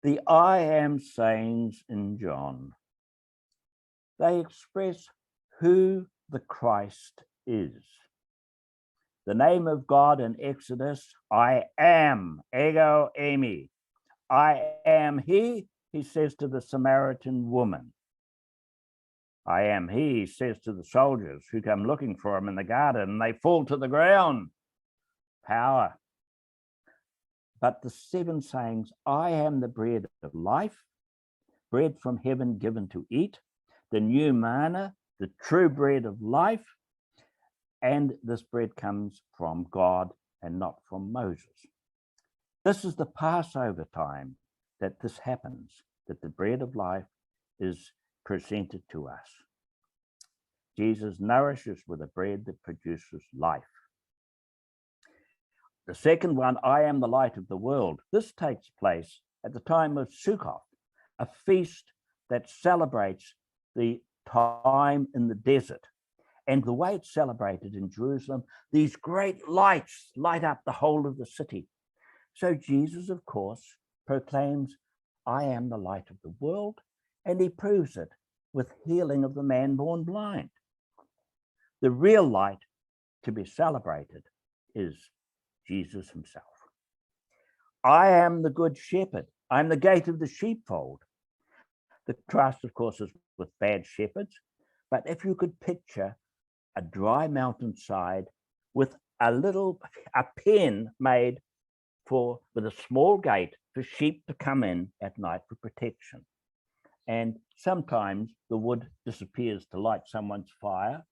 The I am sayings in John, they express who the Christ is. The name of God in Exodus, I am, ego eimi. I am he says to the Samaritan woman. I am he says to the soldiers who come looking for him in the garden, and they fall to the ground. Power. But the 7 sayings, I am the bread of life, bread from heaven given to eat, the new manna, the true bread of life, and this bread comes from God and not from Moses. This is the Passover time that this happens, that the bread of life is presented to us. Jesus nourishes with a bread that produces life. The second one, I am the light of the world. This takes place at the time of Sukkot, a feast that celebrates the time in the desert. And the way it's celebrated in Jerusalem, these great lights light up the whole of the city. So Jesus, of course, proclaims, I am the light of the world, and he proves it with healing of the man born blind. The real light to be celebrated is Jesus himself. I am the good shepherd. I'm the gate of the sheepfold. The contrast, of course, is with bad shepherds. But if you could picture a dry mountainside with a pen made with a small gate for sheep to come in at night for protection. And sometimes the wood disappears to light someone's fire.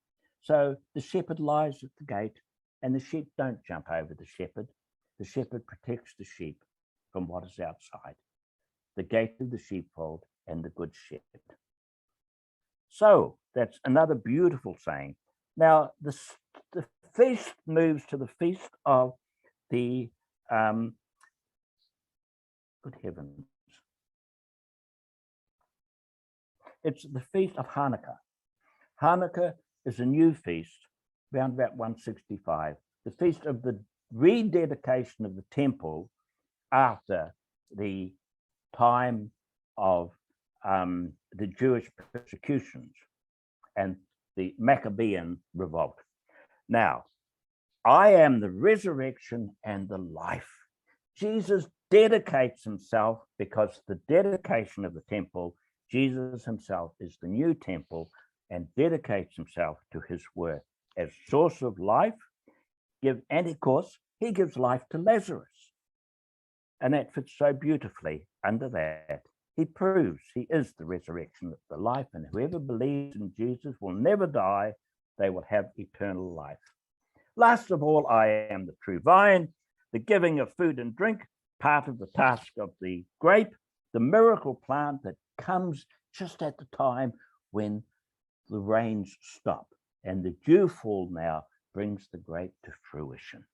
So the shepherd lies at the gate and the sheep don't jump over the shepherd. The shepherd protects the sheep from what is outside. The gate of the sheepfold and the good shepherd. So that's another beautiful saying. Now, the feast moves to the feast of the, good heavens. It's the feast of Hanukkah. Hanukkah is a new feast, around about 165, the feast of the rededication of the temple after the time of the Jewish persecutions and the Maccabean revolt. Now, I am the resurrection and the life. Jesus dedicates himself because the dedication of the temple, Jesus himself is the new temple and dedicates himself to his work as source of life. And of course, he gives life to Lazarus. And that fits so beautifully under that. He proves he is the resurrection of the life, and whoever believes in Jesus will never die. They will have eternal life. Last of all, I am the true vine, the giving of food and drink, part of the task of the grape, the miracle plant that comes just at the time when the rains stop and the dewfall now brings the grape to fruition.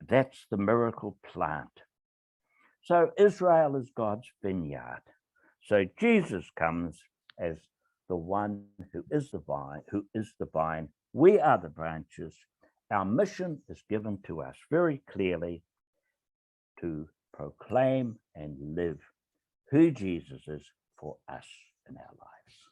That's the miracle plant. So Israel is God's vineyard. So Jesus comes as the one who is the vine. We are the branches. Our mission is given to us very clearly to proclaim and live who Jesus is for us in our lives.